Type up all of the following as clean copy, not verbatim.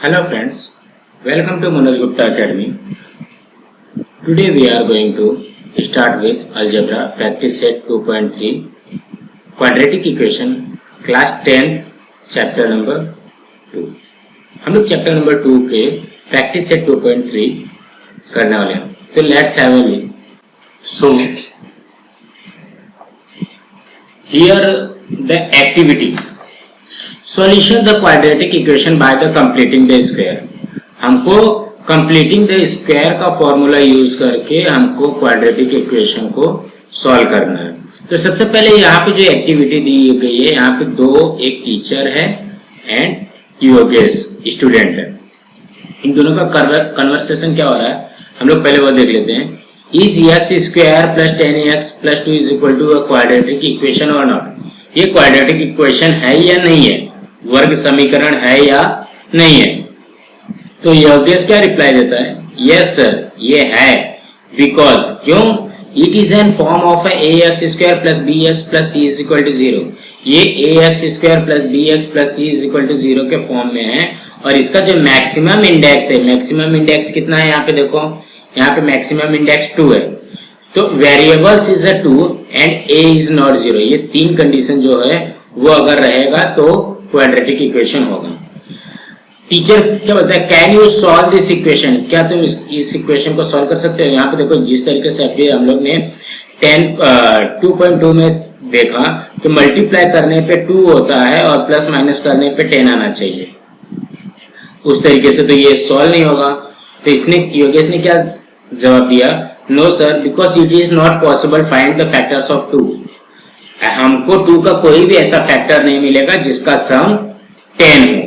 Hello friends, welcome to Manoj Gupta Academy. Today we are going to start with Algebra Practice Set 2.3 Quadratic Equation Class 10 Chapter number 2. हम लोग chapter number 2 के practice set 2.3 करने वाले हैं. तो let's have a look. So here the activity solution the quadratic equation by the completing the square. हमको completing the square का formula use करके हमको क्वाड्रेटिक इक्वेशन को सॉल्व करना है. तो सबसे पहले यहाँ पे जो एक्टिविटी दी गई है, यहाँ पे एक टीचर है एंड योगेश स्टूडेंट है. इन दोनों का कन्वर्सेशन क्या हो रहा है हम लोग पहले वो देख लेते हैं. Is x square plus 10x plus 2 is equal to a quadratic equation और नॉट. ये क्वाड्रेटिक इक्वेशन है या नहीं है, वर्ग समीकरण है या नहीं है. तो योगेश क्या रिप्लाई देता है, यस सर ये है. बिकॉज क्यों, it is an form of a x square plus b x plus c is equal to 0. ये a x square plus b x plus c is equal to 0 के form में है. और इसका जो मैक्सिमम इंडेक्स है, maximum index कितना है यहाँ पे देखो, यहाँ पे मैक्सिमम इंडेक्स 2 है. तो variables is a 2 and A is not 0. ये तीन कंडीशन जो है वो अगर रहेगा तो क्वाड्रेटिक इक्वेशन होगा. टीचर क्या बोलता है, can you solve this equation. क्या तुम इस इक्वेशन को सॉल्व कर सकते हो. यहाँ पे देखो जिस तरीके से अभी हम लोग ने 2.2 में देखा कि मल्टीप्लाई करने पे 2 होता है और प्लस माइनस करने पे 10 आना चाहिए. उस तरीके से तो ये सॉल्व नहीं होगा. तो इसने योगेश ने क्या जवाब दिया, no sir because it is not possible find the factors of 2. हमको 2 का कोई भी ऐसा फैक्टर नहीं मिलेगा जिसका सम 10 हो.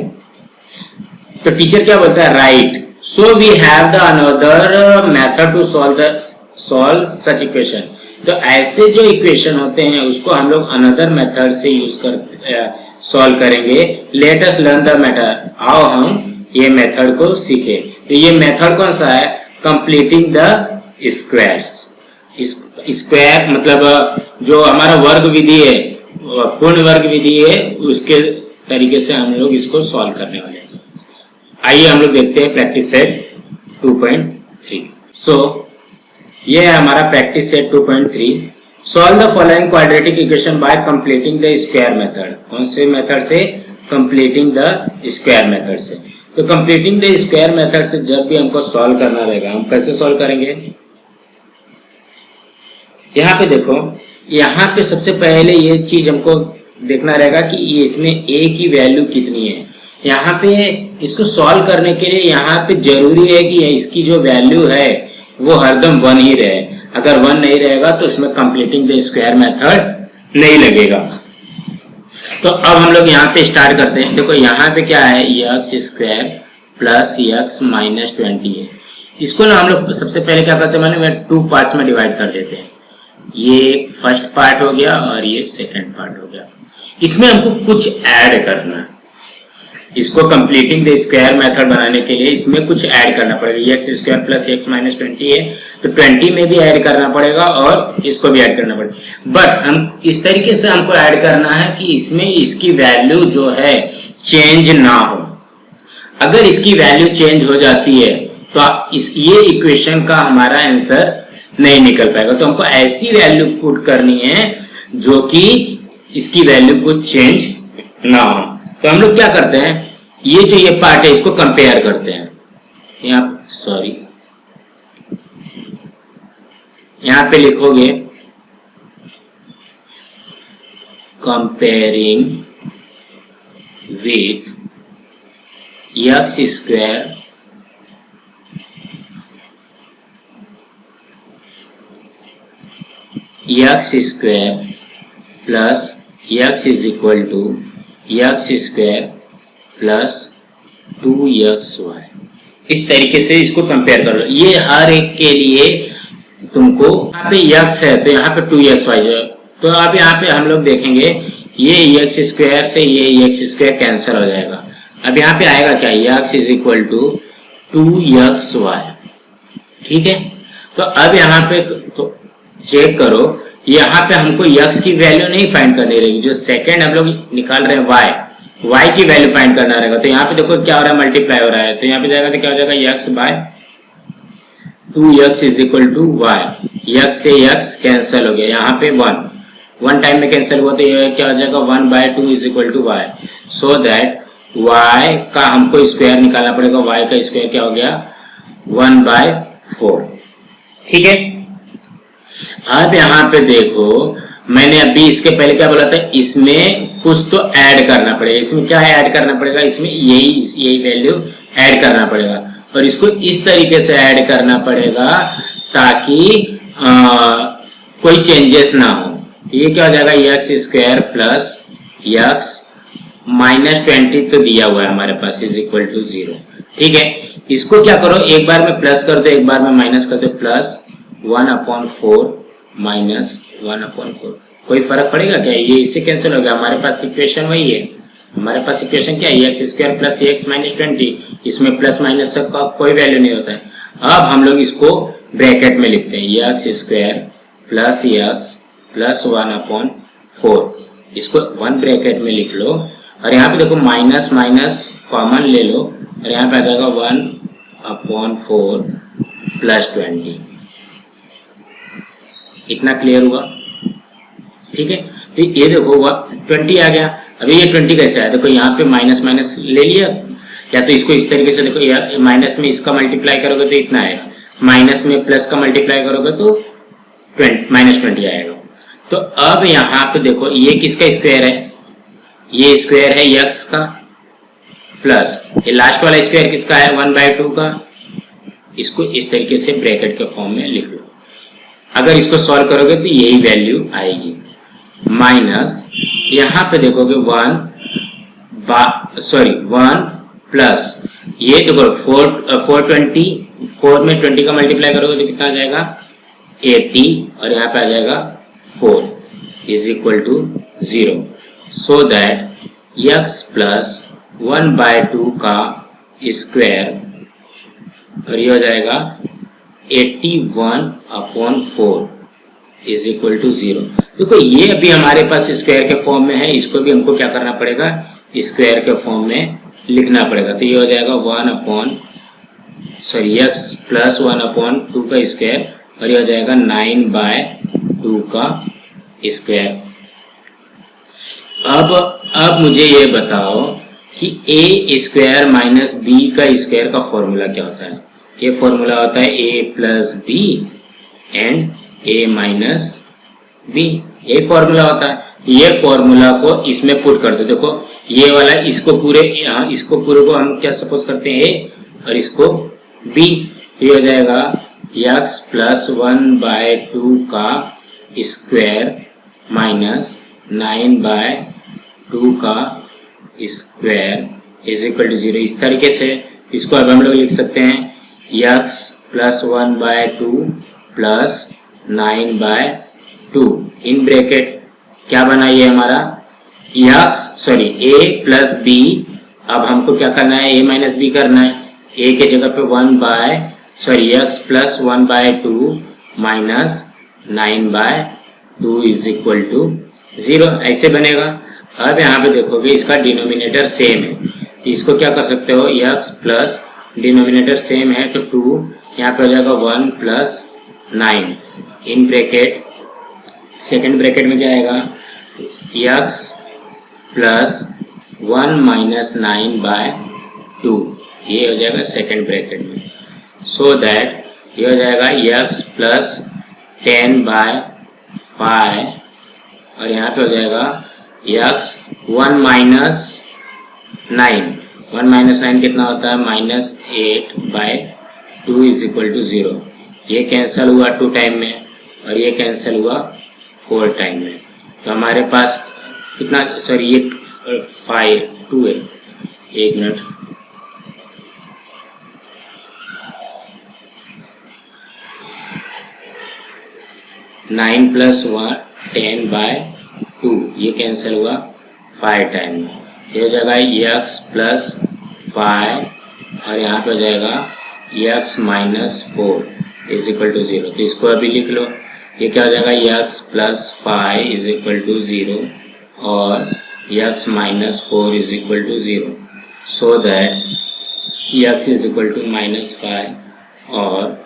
तो टीचर क्या बोलता है, right so we have the another method to solve such equation. तो ऐसे जो इक्वेशन होते हैं उसको हम लोग अनदर मेथड से यूज कर सॉल्व करेंगे. Let us learn the method. आओ हम ये मेथड को सीखे. तो ये मेथड कौन सा है, कंप्लीटिंग द स्क्वायर्स. स्क्वायर मतलब जो हमारा वर्ग विधि है, पूर्ण वर्ग विधि है, उसके तरीके से हम लोग इसको सॉल्व करने वाले हैं. आइए हम लोग देखते हैं प्रैक्टिस सेट 2.3. सो ये है हमारा practice set 2.3. Solve the following quadratic equation by completing the square method. कौन से मेथड से, कंप्लीटिंग द स्क्वायर मेथड से. तो कंप्लीटिंग द स्क्वायर मेथड से जब भी हमको सॉल्व करना रहेगा, हम कैसे सॉल्व करेंगे. यहाँ पे देखो, यहाँ पे सबसे पहले ये चीज हमको देखना रहेगा कि इसमें a की वैल्यू कितनी है. यहाँ पे इसको सॉल्व करने के लिए यहाँ पे जरूरी है कि इसकी जो वैल्यू है वो हरदम 1 ही रहे. अगर 1 नहीं रहेगा तो इसमें कंप्लीटिंग द स्क्वायर मेथड नहीं लगेगा. तो अब हम लोग यहाँ पे स्टार्ट करते हैं. देखो यहाँ पे क्या है, x square plus x minus 20 है. इसको ना हम लोग सबसे पहले क्या करते हैं, मैंने 2 पार्ट्स में डिवाइड कर देते हैं. ये फर्स्ट पार्ट हो गया और ये सेकंड पार्ट हो गया. इसमें हमको कुछ ऐड करना है. इसको कंप्लीटिंग द स्क्वायर मेथड बनाने के लिए इसमें कुछ ऐड करना पड़ेगा. X square plus x minus 20 है तो 20 में भी ऐड करना पड़ेगा और इसको भी ऐड करना पड़ेगा. बट हम इस तरीके से हमको ऐड करना है कि इसमें इसकी वैल्यू जो है चेंज ना हो. अगर इसकी वैल्यू चेंज हो जाती है तो ये इक्वेशन का हमारा आंसर नहीं निकल पाएगा. तो हमको ऐसी वैल्यू पुट करनी है जो कि इसकी वैल्यू को चेंज ना हो. तो हम लोग क्या करते हैं, ये पार्ट है इसको कंपेयर करते हैं. यहाँ पे लिखोगे comparing with x square x square plus x is equal to x square plus 2xy. इस तरीके से इसको कंपेयर कर लो. ये हर एक के लिए तुमको यहाँ पे x है तो यहाँ पे 2xy है. तो अब यहाँ पे हम लोग देखेंगे ये x स्क्वायर से ये x स्क्वायर कैंसिल हो जाएगा. अब यहाँ पे आएगा क्या, x is equal to 2xy. ठीक है. तो अब यहाँ पे तो चेक करो, यहाँ पे हमको x की वैल्यू नहीं फाइंड करनी रहेगी. जो सेकंड हम लोग निकाल रहे हैं y, y की वैल्यू फाइंड करना रहेगा। तो यहाँ पे देखो क्या हो रहा है, मल्टीप्लाई हो रहा है, तो यहाँ पे जाएगा तो क्या हो जाएगा x by 2x is equal to y। x से x कैंसिल हो गया, यहाँ पे 1 टाइम में कैंसिल हुआ, तो ये क्या हो जाएगा 1 by 2 is equal to y। So that y का हमको स्क्वायर निकालना पड़ेगा, y का स्क्वायर क्या हो गया 1 बाय 4। ठीक है, अब यहाँ पे देखो मैंने अभी इसके पहले क्या बोला था, इसमें कुछ तो ऐड करना पड़ेगा। इसमें क्या ऐड करना पड़ेगा, इसमें यही वैल्यू ऐड करना पड़ेगा, और इसको इस तरीके से ऐड करना पड़ेगा ताकि कोई चेंजेस ना हो। ये क्या हो जाएगा x square plus x minus 20 तो दिया हुआ है हमारे पास इज इक्वल टू 0। ठीक है, इसको क्या करो, एक बार में प्लस कर दो, एक बार में माइनस कर दो, प्लस 1/4 माइनस 1/4। कोई फर्क पड़ेगा क्या, ये इससे कैंसिल हो गया, हमारे पास इक्वेशन वही है। हमारे पास इक्वेशन क्या है, x square plus x minus 20, इसमें प्लस माइनस का कोई वैल्यू नहीं होता है। अब हम लोग इसको ब्रैकेट में लिखते हैं, x square plus x plus 1/4, इसको 1 ब्रैकेट में लिख लो, और यहाँ पे देखो माइनस माइनस कॉमन ले लो, और यहाँ पे आ जाएगा 1/4 प्लस 20। इतना क्लियर हुआ? ठीक है, तो ये देखो 20 आ गया। अभी ये 20 कैसे आया, देखो यहाँ पे माइनस माइनस ले लिया, या तो इसको इस तरीके से देखो, माइनस में इसका मल्टीप्लाई करोगे तो इतना आएगा, माइनस में प्लस का मल्टीप्लाई करोगे तो -20 आएगा। तो अब यहाँ पे देखो ये किसका स्क्वायर है, ये स्क्वायर है x का, प्लस ये लास्ट वाला स्क्वायर किसका है 1/2 का। इसको इस तरीके से ब्रैकेट के फॉर्म में लिख लो। अगर इसको सॉल्व करोगे तो यही वैल्यू आएगी, माइनस यहाँ पे देखोगे 1 प्लस ये देखो 4 में 20 का मल्टीप्लाई करोगे तो कितना आ जाएगा 80, और यहाँ पे आ जाएगा 4 is equal to 0। So that x plus 1/2 का स्क्वायर, और ये हो जाएगा 81/4 इज इक्वल टू 0। देखो ये अभी हमारे पास स्क्वायर के फॉर्म में है, इसको भी हमको क्या करना पड़ेगा, स्क्वायर के फॉर्म में लिखना पड़ेगा। तो ये हो जाएगा x प्लस 1/2 का स्क्वायर, और ये हो जाएगा 9/2 का स्क्वायर। अब मुझे ये बताओ कि a स्क्वायर माइनस b का स्क्वायर का फॉर्मूला क्या होता है। ये फॉर्मूला होता है a plus B and a minus b, ये फॉर्मूला होता है। ये फॉर्मूला को इसमें पुट कर दो, देखो ये वाला इसको पूरे को हम क्या सपोज करते हैं a, और इसको b। ये हो जाएगा x प्लस 1/2 का स्क्वायर माइनस 9/2 का स्क्वायर इज इक्वल टू 0। इस तरीके से इसको अब हम लोग लिख सकते हैं x plus 1/2 plus 9/2 in bracket क्या बना ये हमारा a प्लस b। अब हमको क्या करना है, a माइनस b करना है। a के जगह पे x plus 1/2 minus 9/2 is equal to 0, ऐसे बनेगा। अब यहाँ पे देखोगे इसका डिनोमिनेटर सेम है, इसको क्या कर सकते हो, x प्लस डिनोमिनेटर सेम है तो 2, यहाँ पे हो जाएगा 1 plus 9 in bracket, second bracket में क्या आएगा x प्लस 1 माइनस 9/2, ये हो जाएगा सेकेंड ब्रैकेट में। सो दैट ये हो जाएगा x प्लस 10/5, और यहाँ पे हो जाएगा x 1 माइनस 9 कितना होता है -8/2 इज इक्वल टू 0। ये कैंसिल हुआ 2 टाइम में, और ये कैंसिल हुआ 4 टाइम में। तो हमारे पास कितना, ये 2 है, 1 मिनट, नाइन प्लस 10/2, ये कैंसिल हुआ 5 टाइम में। ये हो जाएगा x प्लस 5, और यहाँ पे हो जाएगा x minus 4 is equal to 0। तो इसको अभी लिख लो, ये क्या हो जाएगा x plus 5 is equal to 0, और x minus 4 is equal to 0, so that x is equal to -5 और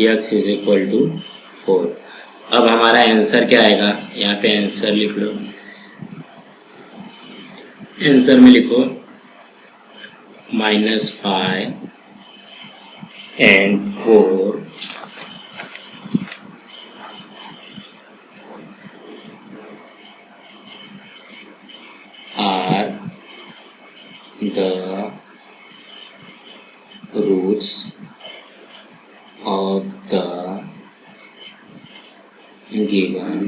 x is equal to 4। अब हमारा आंसर क्या आएगा, यहाँ पे आंसर लिख लो। आंसर में लिखो -5 and 4 are the roots of the given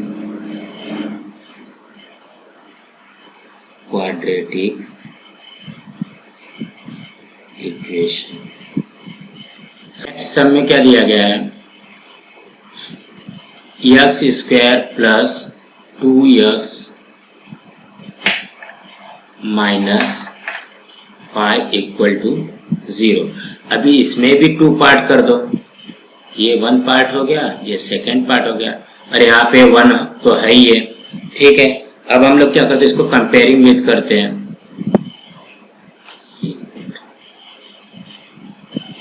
quadratic equation. सब में क्या दिया गया है, x square plus 2x minus 5 equal to 0। अभी इसमें भी 2 पार्ट कर दो, ये 1 पार्ट हो गया, ये सेकेंड पार्ट हो गया, और यहाँ पे 1 तो है ही है। ठीक है, अब हम लोग क्या करते हैं, इसको कंपेयरिंग विथ करते हैं।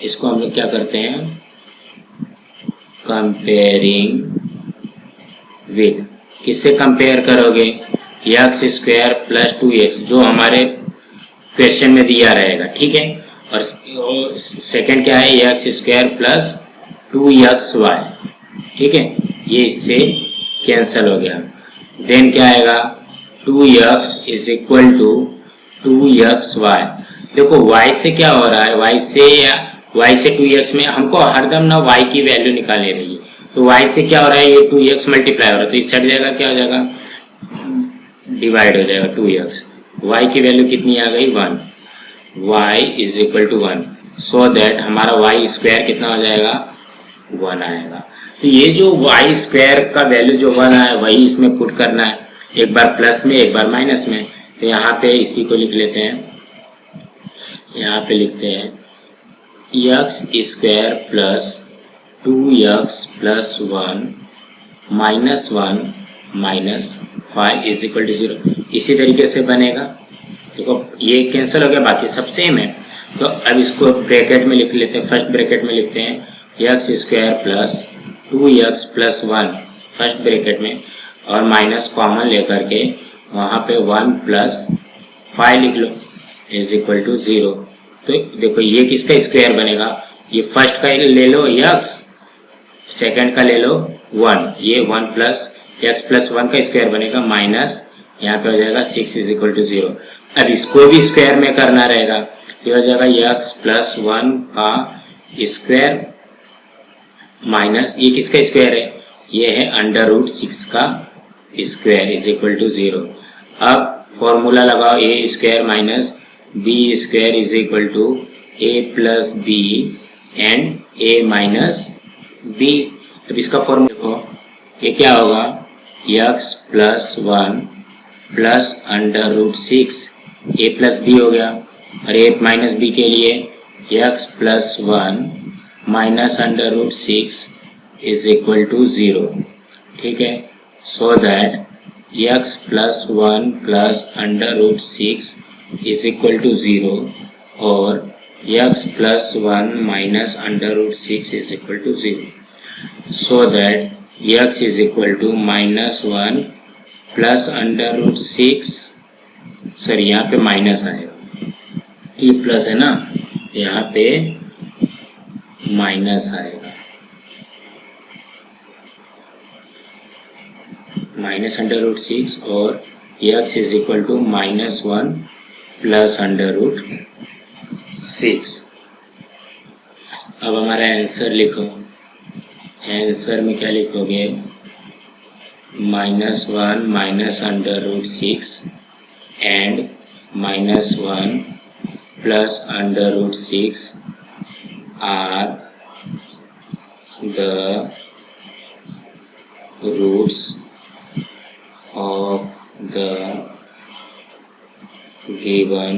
इसको हम लोग क्या करते हैं, कंपेयरिंग विथ। किससे कंपेयर करोगे, एक्स स्क्वायर प्लस 2x जो हमारे क्वेश्चन में दिया रहेगा। ठीक है, और सेकंड क्या है, एक्स स्क्वायर प्लस 2xy। ठीक है, ये इससे कैंसिल हो गया। देन क्या आएगा, 2x is equal to 2xy। देखो y से क्या हो रहा है, y से 2x में हमको हरदम ना y की वैल्यू निकालनी रही है, तो y से क्या हो रहा है, ये 2x मल्टीप्लाई हो रहा है, तो इस साइड जाएगा, क्या हो जाएगा, डिवाइड हो जाएगा 2x। y की वैल्यू कितनी आ गई, 1। y is equal to 1, so that हमारा y स्क्वायर कितना हो जाएगा, 1 आएगा। तो ये जो y स्क्वायर का वैल्यू जो 1 आया वही इसमें पुट करना है, एक बार प्लस में एक बार माइनस में। तो यहाँ पे इसी को लिख लेते हैं, यहाँ पे लिखते हैं x square plus 2x plus 1 minus 1 minus 5 is equal to 0। इसी तरीके से बनेगा। देखो ये कैंसिल हो गया, बाकी सब सेम है। तो अब इसको ब्रैकेट में लिख लेते हैं, फर्स्ट ब्रैकेट में लिखते हैं x square plus 2x plus 1 first bracket में, और माइनस कॉमन लेकर के वहाँ पे 1 प्लस 5 लिख लो इज इक्वल टू 0। तो देखो ये किसका स्क्वायर बनेगा, ये फर्स्ट का ले लो x, सेकंड का ले लो 1, ये 1 प्लस x प्लस 1 का स्क्वायर बनेगा, माइनस यहाँ पे हो जाएगा 6 इज इक्वल टू 0। अब इसको भी स्क्वायर में करना रहेगा, ये हो जाएगा x प्लस 1 का स्क्वायर माइनस ये किसका स्क्वायर है, ये है √6 का स्क्वायर इज इक्वल टू 0। अब फॉर्मूला लगाओ, a square minus b square is equal to a plus B and a minus b. अब इसका फॉर्मूला देखो, ये क्या होगा, x plus 1 plus √6 a plus b हो गया, और a माइनस बी के लिए x plus 1 minus √6 is equal to 0। ठीक है, so that x plus 1 plus √6 is equal to 0 और x plus 1 minus √6 is equal to 0, so that x is equal to -1 plus √6, sorry यहाँ पे minus आएगा, ये plus है ना, यहाँ पे माइनस आएगा, माइनस √6 और x is equal to -1 plus √6। अब हमारा आंसर लिखो, आंसर में क्या लिखोगे, -1 minus √6 and -1 plus √6 are the roots of the given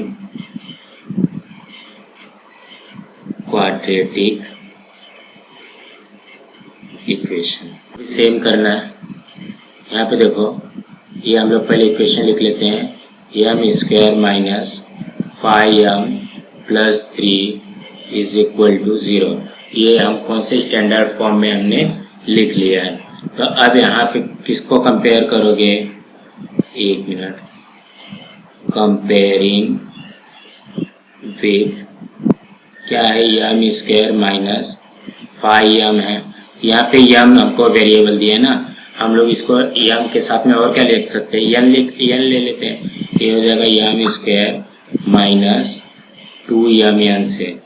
quadratic equation. Same करना है, यहाँ पे देखो, ये हम लोग पहले इक्वेशन लिख लेते हैं, m square minus 5m plus 3 is equal to 0। ये हम कौन से स्टैंडर्ड फॉर्म में हमने लिख लिया है। तो अब यहाँ पे किसको कंपेयर करोगे, एक मिनट, कंपेयरिंग विथ क्या है, एम स्क्वायर माइनस 5m है। यहाँ पे m हमको वेरिएबल दिया है ना, हम लोग इसको m के साथ में और क्या लिख सकते हैं, n ले लेते हैं। ये हो जाएगा एम स्क्वायर माइनस 2mn से,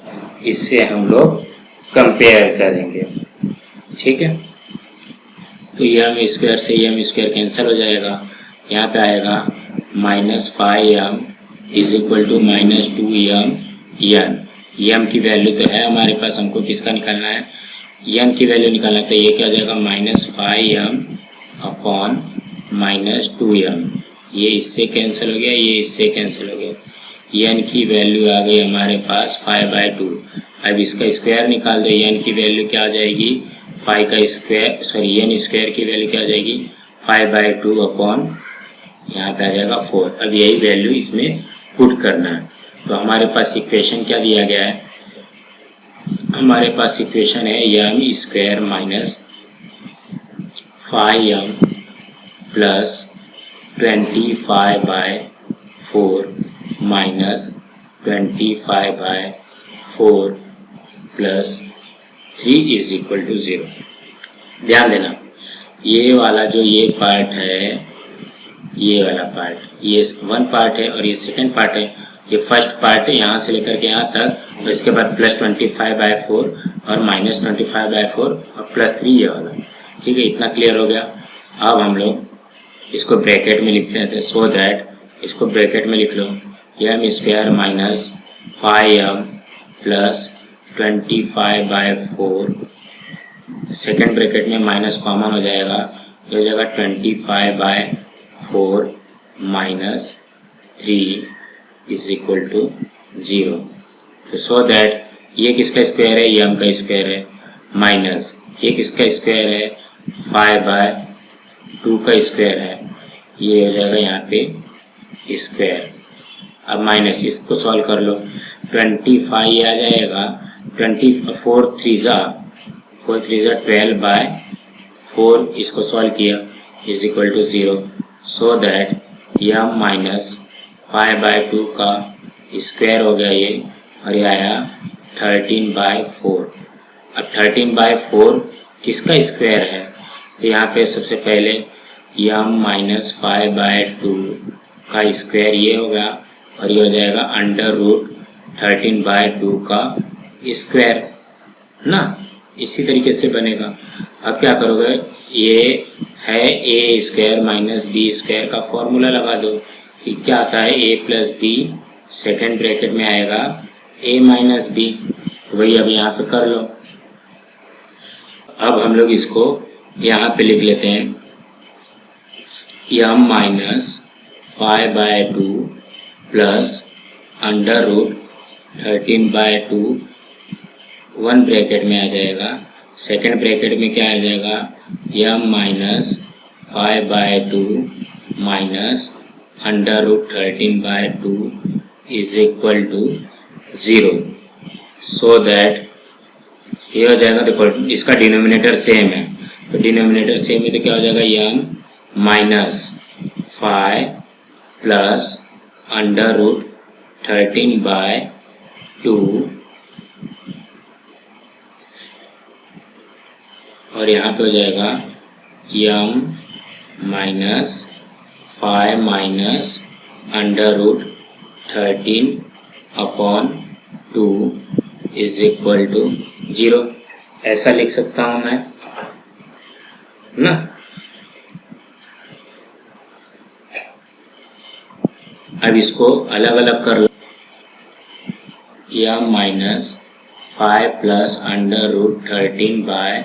इससे हम लोग कंपेयर करेंगे। ठीक है, तो एम स्क्वायर से एम स्क्वायर कैंसिल हो जाएगा, यहाँ पे आएगा minus 5m is equal to minus 2m n। M की वैल्यू तो है हमारे पास, हमको किसका निकालना है, एन की वैल्यू निकालना। तो ये क्या हो जाएगा, minus 5m upon minus 2m। ये इससे कैंसिल हो गया, ये इससे कैंसिल हो गया। एन की वैल्यू आ गई हमारे पास 5/2। अब इसका स्क्वायर निकाल दो, एन की वैल्यू क्या हो जाएगी, 5 का स्क्वायर, सॉरी एन स्क्वायर की वैल्यू क्या हो जाएगी, 5/2 अपॉन यहाँ पे आ जाएगा 4। अब यही वैल्यू इसमें पुट करना है। तो हमारे पास इक्वेशन क्या दिया गया है, हमारे पास इक्वेशन है m square minus 5m plus 25/4 minus 25/4 plus 3 is equal to 0। ध्यान देना, ये वाला जो ये पार्ट है, ये वाला पार्ट, ये वन पार्ट है और ये सेकंड पार्ट है। ये फर्स्ट पार्ट है यहाँ से लेकर के यहाँ तक, और इसके बाद प्लस 25/4 और माइनस 25/4 और प्लस 3 ये वाला। ठीक है, इतना क्लियर हो गया। अब हम लोग इसको ब्रैकेट में लिखते हैं, सो दैट इसको ब्रैकेट में लिख लो, m square minus 5m plus 25/4, second bracket में माइनस कॉमन हो जाएगा, ये हो जाएगा 25/4 माइनस 3 इज इक्वल टू 0। तो सो दैट ये किसका स्क्वायर है, एम का स्क्वायर है, माइनस ये किसका स्क्वायर है, 5/2 का स्क्वायर है, ये हो जाएगा यहाँ पे स्क्वायर। अब माइनस इसको सॉल्व कर लो, 25 आ जाएगा, 24 3 12/4, इसको सॉल्व किया is equal to 0। So that m minus 5/2 का स्क्वायर हो गया ये, और ये आया 13/4। अब 13/4 किसका स्क्वायर है, तो यहाँ पे सबसे पहले एम माइनस 5/2 का स्क्वायर ये होगा, और ये हो जाएगा अंडर रूट 13/2 का स्क्वायर ना, इसी तरीके से बनेगा। अब क्या करोगे, ये है ए स्क्वायर माइनस बी स्क्वायर का फॉर्मूला लगा दो कि क्या आता है, ए प्लस बी, सेकेंड ब्रैकेट में आएगा ए माइनस बी, तो वही अब यहाँ पे कर लो। अब हम लोग इसको यहाँ पे लिख लेते हैं, m minus 5/2 plus under root 13/2, one bracket में आ जाएगा, सेकेंड ब्रैकेट में क्या आ जाएगा, m minus 5/2 minus under root 13/2 is equal to 0। So that ये हो जाएगा, देखो इसका डिनोमिनेटर सेम है, तो डिनोमिनेटर सेम है तो क्या हो जाएगा, m minus 5 plus under root 13/2, और यहाँ पे हो जाएगा m minus 5 minus under root 13/2 is equal to 0। ऐसा लिख सकता हूँ मैं ना। अब इसको अलग अलग कर लो, m minus 5 plus under root 13/2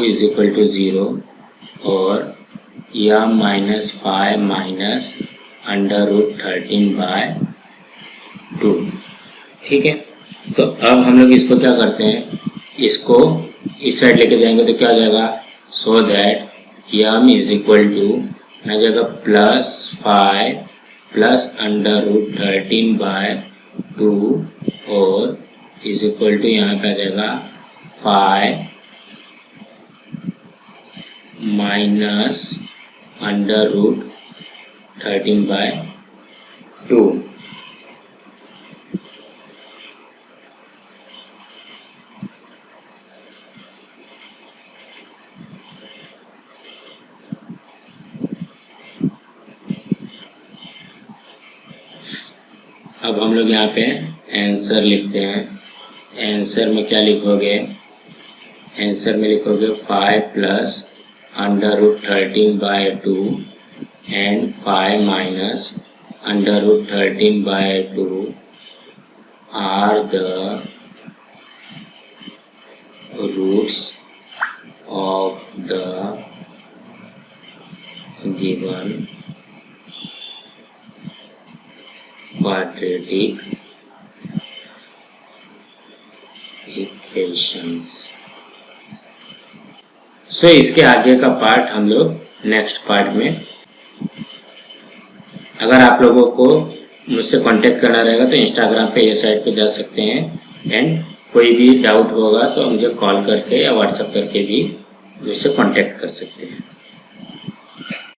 is equal to 0, और m minus 5 minus under root 13/2। ठीक है, तो अब हम लोग इसको क्या करते हैं, इसको इस साइड लेके जाएंगे तो क्या हो जाएगा, so that m is equal to आ जाएगा +5 प्लस √13/2 और इज इक्वल टू यहाँ पे आ जाएगा 5 माइनस √13/2। अब हम लोग यहाँ पे आंसर लिखते हैं। आंसर में क्या लिखोगे? आंसर में लिखोगे 5 plus √13/2 and 5 minus √13/2 are the roots of the given quadratic equations। सो इसके आगे का पार्ट हम लोग नेक्स्ट पार्ट में। अगर आप लोगों को मुझसे कांटेक्ट करना रहेगा तो इंस्टाग्राम पे ये साइट पे जा सकते हैं, एंड कोई भी डाउट होगा तो मुझे कॉल करके या व्हाट्सएप करके भी मुझसे कांटेक्ट कर सकते हैं।